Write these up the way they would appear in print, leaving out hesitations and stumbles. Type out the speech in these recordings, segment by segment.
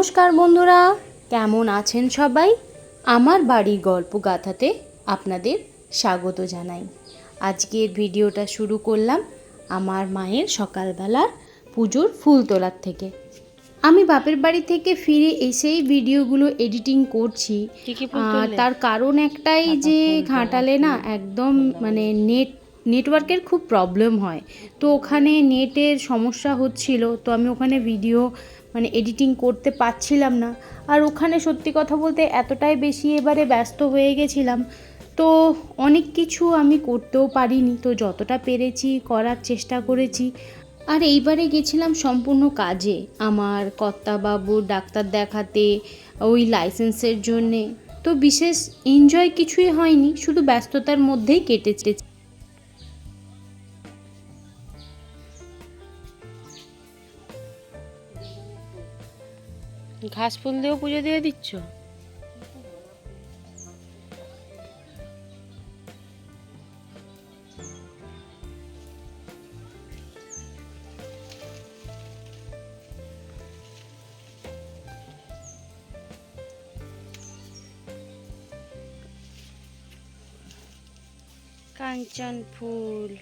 নমস্কার বন্ধুরা, কেমন আছেন সবাই? আমার বাড়ির গল্প গাথাতে আপনাদের স্বাগত জানাই। আজকের ভিডিওটা শুরু করলাম আমার মায়ের সকালবেলার পুজোর ফুল তোলার থেকে। আমি বাপের বাড়ি থেকে ফিরে এসেই ভিডিওগুলো এডিটিং করছি। তার কারণ একটাই যে ঘাটালে না একদম মানে নেটওয়ার্কের খুব প্রবলেম হয়, তো ওখানে নেটের সমস্যা হচ্ছিল, তো আমি ওখানে ভিডিও এডিটিং করতে পারছিলাম না। আর ওখানে সত্যি কথা বলতে এতটাই বেশি এবারে ব্যস্ত হয়ে গেছিলাম, তো অনেক কিছু আমি করতেও পারিনি। তো যতটা পেরেছি করার চেষ্টা করেছি। আর এইবারে গেছিলাম সম্পূর্ণ কাজে, আমার কর্তাবাবুর ডাক্তার দেখাতে, ওই লাইসেন্সের জন্যে। তো বিশেষ এনজয় কিছুই হয়নি, শুধু ব্যস্ততার মধ্যেই কেটেছে। ঘাস ফুল দিয়েও পুজো দিয়ে দিচ্ছ? কাঞ্চন ফুল,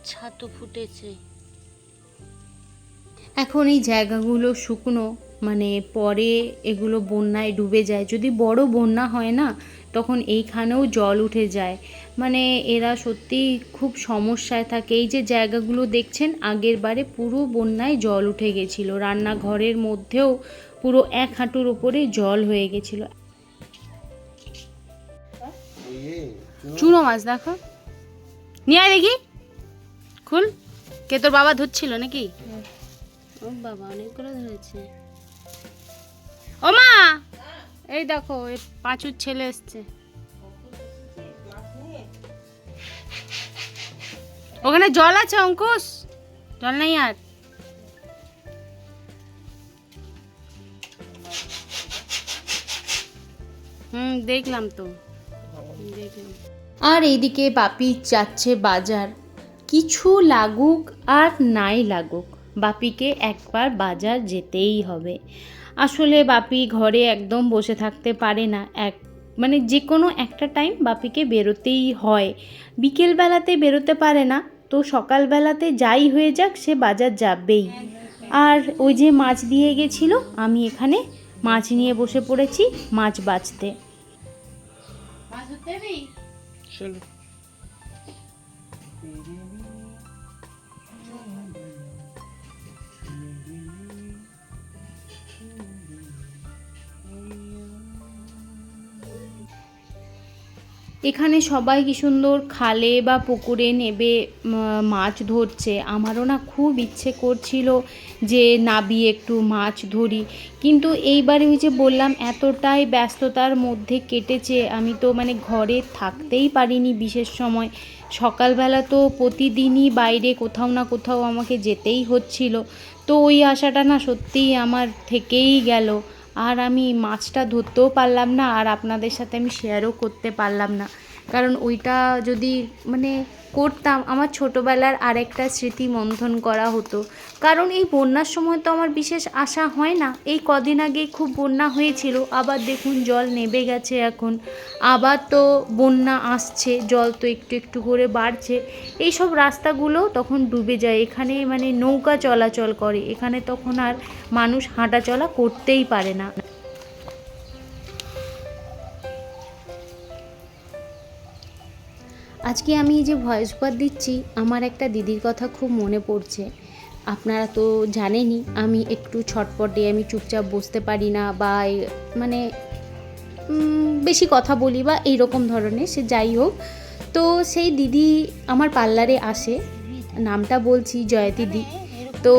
ছাতু ফুটেছে। এখন এই জায়গাগুলো শুকনো, পরে এগুলো বন্যায় ডুবে যায়। যদি বড় বন্যা হয় না, তখন এইখানেও জল উঠে যায়। এরা সত্যি খুব সমস্যায় থাকে। এই যে জায়গাগুলো দেখছেন, আগের বারে পুরো বন্যায় জল উঠে গেছিলো, রান্নাঘরের মধ্যেও পুরো 1 হাঁটুর ওপরে জল হয়ে গেছিলো। চুনো মাছ দেখো, নিয়ে আয় দেখি, খুল। কে তোর বাবা ধরছিল নাকি? ও বাবা, অনেকগুলো ধরেছে। ও মা, এই দেখো, এই পাঁচুর ছেলে এসছে। ওখানে জল আছে অঙ্কুশ, জল নেই আর। দেখলাম তো, দেখলাম। আর এইদিকে বাপি যাচ্ছে বাজার। কিছু লাগুক আর নাই লাগুক, বাপিকে একবার বাজার যেতেই হবে। আসলে বাপি ঘরে একদম বসে থাকতে পারে না। যে কোনো একটা টাইম বাপিকে বেরোতেই হয়। বিকেলবেলাতে বেরোতে পারে না, তো সকালবেলাতে যাই হয়ে যাক সে বাজার যাবেই। আর ওই যে মাছ দিয়ে গেছিলো, আমি এখানে মাছ নিয়ে বসে পড়েছি মাছ বাছতে। চলো। এখানে সবাই কি সুন্দর খালে বা পুকুরে নেবে মাছ ধরছে। আমারও না খুব ইচ্ছে করছিল যে নাবিয়ে একটু মাছ ধরি, কিন্তু এইবারে ওই যে বললাম এতটাই ব্যস্ততার মধ্যে কেটেছে, আমি তো ঘরে থাকতেই পারিনি বিশেষ সময়। সকালবেলা তো প্রতিদিনই বাইরে কোথাও না কোথাও আমাকে যেতেই হচ্ছিল, তো ওই আশাটা না সত্যিই আমার থেকেই গেল। আর আমি মাছটা ধরতেও পারলাম না, আর আপনাদের সাথে আমি শেয়ারও করতে পারলাম না। কারণ ওইটা যদি করতাম, আমার ছোটোবেলার আরেকটা স্মৃতি মন্থন করা হতো। কারণ এই বন্যার সময় তো আমার বিশেষ আশা হয় না। এই কদিন আগে খুব বন্যা হয়েছিল, আবার দেখুন জল নেমে গেছে এখন, আবার তো বন্যা আসছে, জল তো একটু একটু করে বাড়ছে। এই সব রাস্তাগুলো তখন ডুবে যায়। এখানে নৌকা চলাচল করে, এখানে তখন আর মানুষ হাঁটা চলা করতেই পারে না। আজকে আমি যে ভয়েস ওভার দিচ্ছি, আমার একটা দিদির কথা খুব মনে পড়ছে। আপনারা তো জানেনই আমি একটু ছটপটে, আমি চুপচাপ বসতে পারি না, বা বেশি কথা বলি বা এইরকম ধরনের, সে যাই হোক। তো সেই দিদি আমার পার্লারে আসে, নামটা বলছি জয়তী দি। তো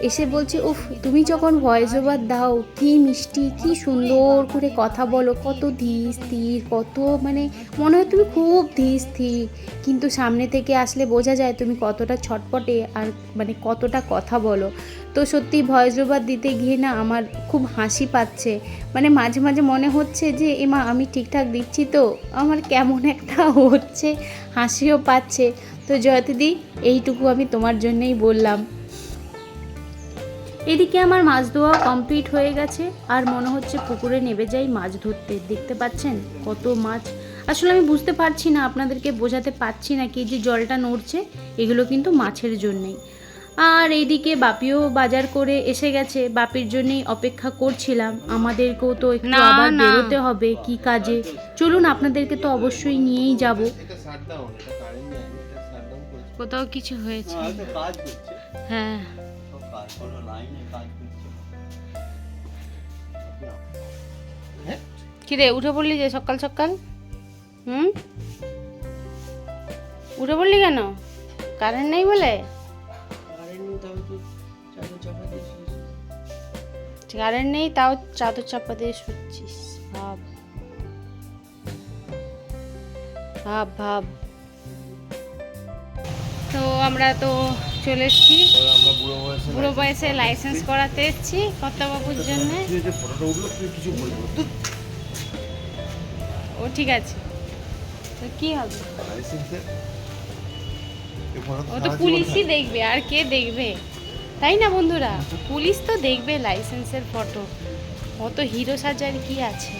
এসে বলছে, উফ, তুমি যখন ভয়েস ওভার দাও কী মিষ্টি, কী সুন্দর করে কথা বলো, কত ধীর স্থির, কত মনে হয় তুমি খুব ধীর স্থির, কিন্তু সামনে থেকে আসলে বোঝা যায় তুমি কতটা ছটপটে আর কতটা কথা বলো। তো সত্যি ভয়েস ওভার দিতে গিয়ে না আমার খুব হাসি পাচ্ছে। মাঝে মাঝে মনে হচ্ছে যে এমা আমি ঠিকঠাক দিচ্ছি তো, আমার কেমন একটা হচ্ছে, হাসিও পাচ্ছে। তো জয়তিদি, এইটুকু আমি তোমার জন্যই বললাম। এদিকে আমার মাছ ধোয়া কমপ্লিট হয়ে গেছে, আর মনে হচ্ছে পুকুরে নেমে যাই মাছ ধরতে। দেখতে পাচ্ছেন কত মাছ। আসলে আমি বুঝতে পারছি না, আপনাদেরকে বোঝাতে পারছি না কি যে জলটা নড়ছে, এগুলো কিন্তু মাছের জন্যেই। আর এইদিকে বাপিও বাজার করে এসে গেছে, বাপির জন্যই অপেক্ষা করছিলাম। আমাদেরকেও তো একটু আবার বেরোতে হবে কি কাজে। চলুন, আপনাদেরকে তো অবশ্যই নিয়েই যাব। কোথাও কিছু হয়েছে? হ্যাঁ, কিরে উঠে পড়লি যে সকাল সকাল? উঠে পড়লি কেন? কারেন্ট নেই বলে? কারেন্ট নেই তাও চাদর চাপা দিয়ে শুচ্ছিস? ভাব ভাব ভাব। তো আমরা তো চলে এসেছি, বুড়ো বয়সে লাইসেন্স করাতে এসেছি কর্তাবাবুর জন্য। ও ঠিক আছে, তো কি হবে? ও তো পুলিশই দেখবে, আর কে দেখবে, তাই না বন্ধুরা? পুলিশ তো দেখবে লাইসেন্সের ফটো, অত হিরো সাজার কি আছে।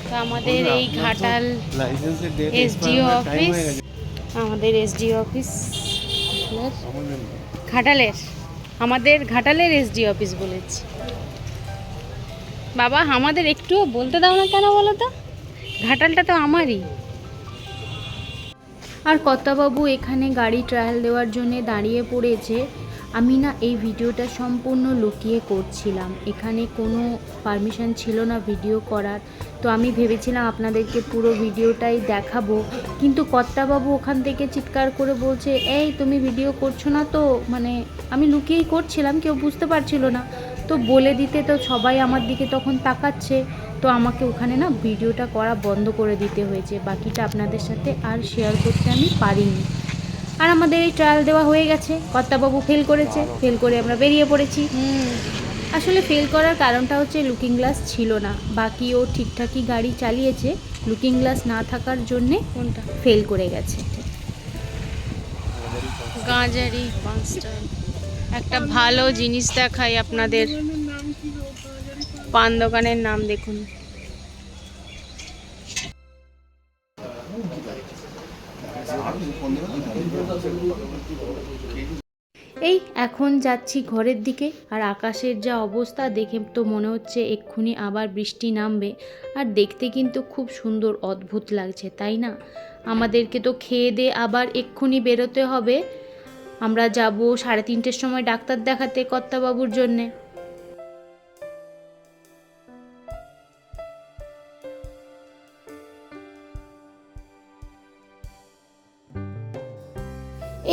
তো আমাদের এই ঘাটাল এসডিও অফিস, আমাদের এসডিও অফিস ঘাটালের, আমাদের ঘাটালের এসডিও অফিস বলেছি। বাবা আমাদের একটুও বলতে দাও না কেন বলো তো? ঘাটালটা তো আমারই। আর কর্তাবাবু এখানে গাড়ি ট্রায়াল দেওয়ার জন্য দাঁড়িয়ে পড়েছে। আমি না এই ভিডিওটা সম্পূর্ণ লুকিয়ে করছিলাম, এখানে কোনো পারমিশন ছিল না ভিডিও করার। তো আমি ভেবেছিলাম আপনাদেরকে পুরো ভিডিওটাই দেখাবো, কিন্তু কর্তাবাবু ওখান থেকে চিৎকার করে বলছে, এই তুমি ভিডিও করছো না তো? মানে আমি লুকিয়েই করছিলাম, কেউ বুঝতে পারছিল না। তো বলে দিতে তো সবাই আমার দিকে তখন তাকাচ্ছে, তো আমাকে ওখানে না ভিডিওটা করা বন্ধ করে দিতে হয়েছে। বাকিটা আপনাদের সাথে আর শেয়ার করতে আমি পারিনি। আর আমাদের এই ট্রায়াল দেওয়া হয়ে গেছে, কর্তাবাবু ফেল করেছে, ফেল করে আমরা বেরিয়ে পড়েছি। আসলে ফেল করার কারণটা হচ্ছে লুকিং গ্লাস ছিল না, বাকি ও ঠিকঠাকই গাড়ি চালিয়েছে, লুকিং গ্লাস না থাকার জন্যে কোনটা ফেল করে গেছে। গাঁজারি পাঁচটা একটা ভালো জিনিস দেখাই আপনাদের, পান দোকানের নাম দেখুন। এই এখন যাচ্ছি ঘরের দিকে, আর আকাশের যা অবস্থা দেখে তো মনে হচ্ছে এক্ষুনি আবার বৃষ্টি নামবে। আর দেখতে কিন্তু খুব সুন্দর অদ্ভুত লাগছে, তাই না? আমাদেরকে তো খেয়ে দিয়ে আবার এক্ষুনি বেরোতে হবে। আমরা যাব 3:30টার সময় ডাক্তার দেখাতে কর্তাবাবুর জন্যে।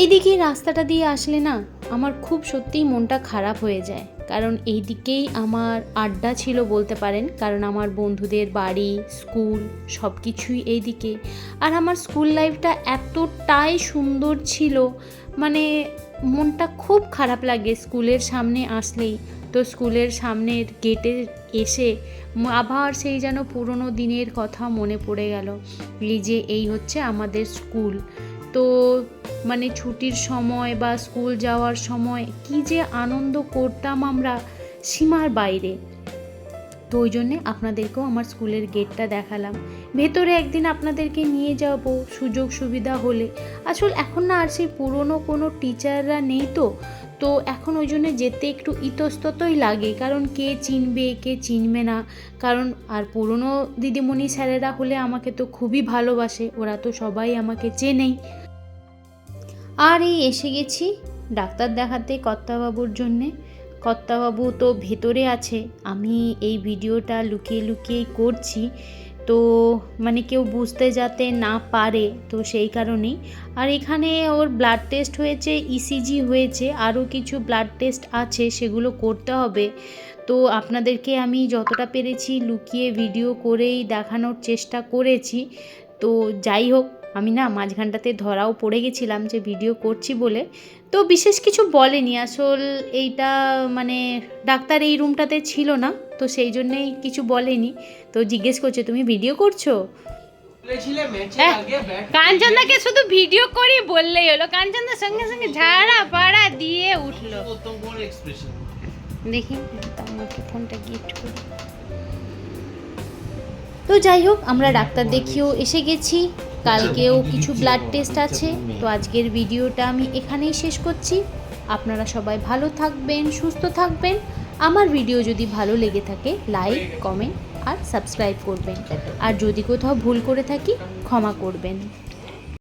এইদিকে রাস্তাটা দিয়ে আসলে না আমার খুব সত্যিই মনটা খারাপ হয়ে যায়, কারণ এই দিকেই আমার আড্ডা ছিল বলতে পারেন, কারণ আমার বন্ধুদের বাড়ি, স্কুল সব কিছুই এই দিকে। আর আমার স্কুল লাইফটা এতটাই সুন্দর ছিল, মানে মনটা খুব খারাপ লাগে স্কুলের সামনে আসলেই। তো স্কুলের সামনের গেটে এসে আবার সেই যেন পুরনো দিনের কথা মনে পড়ে গেল। এই যে এই হচ্ছে আমাদের স্কুল। তো মানে ছুটির সময় বা স্কুল যাওয়ার সময় কি যে আনন্দ করতাম আমরা, সীমার বাইরে। তো ওই জন্যে আপনাদেরকেও আমার স্কুলের গেটটা দেখালাম। ভেতরে একদিন আপনাদেরকে নিয়ে যাব সুযোগ সুবিধা হলে। আসলে এখন না আর সেই পুরনো কোনো টিচাররা নেই, তো এখন ওই জন্য যেতে একটু ইতস্ততই লাগে, কারণ কে চিনবে কে চিনবে না। কারণ আর পুরনো দিদিমণি স্যারেরা হলে আমাকে তো খুবই ভালোবাসে, ওরা তো সবাই আমাকে চেনেই। আর এই এসে গেছি ডাক্তার দেখাতে কর্তাবাবুর জন্যে। কর্তাবাবু তো ভেতরে আছে, আমি এই ভিডিওটা লুকিয়ে লুকিয়েই করছি, তো মানে কেউ বুঝতে যাতে না পারে, তো সেই কারণেই। আর এখানে ওর ব্লাড টেস্ট হয়েছে, ইসিজি হয়েছে, আরও কিছু ব্লাড টেস্ট আছে, সেগুলো করতে হবে। তো আপনাদেরকে আমি যতটা পেরেছি লুকিয়ে ভিডিও করেই দেখানোর চেষ্টা করেছি। তো যাই হোক, আমি না মাঝখানটাতে ধরাও পড়ে গেছিলাম যে ভিডিও করছি বলে, তো বিশেষ কিছু বলেনি। আসল এইটা মানে ডাক্তার এই রুমটাতে ছিল না, তো সেই জন্যেই কিছু বলেনি। তো জিজ্ঞেস করছে, তুমি ভিডিও করছো? কাঞ্চনদাকে শুধু ভিডিও করি বললেই হলো, কাঞ্চনদার সঙ্গে সঙ্গে ঝাড়া পাড়া দিয়ে উঠলো। দেখি আমাকে ফোনটা গিফট করি। তো যাই হোক, আমরা ডাক্তার দেখিয়েও এসে গেছি, কালকেও কিছু ব্লাড টেস্ট আছে। তো আজকের ভিডিওটা আমি এখানেই শেষ করছি। আপনারা সবাই ভালো থাকবেন, সুস্থ থাকবেন। আমার ভিডিও যদি ভালো লেগে থাকে লাইক, কমেন্ট আর সাবস্ক্রাইব করবেন। আর যদি কোথাও ভুল করে থাকি ক্ষমা করবেন।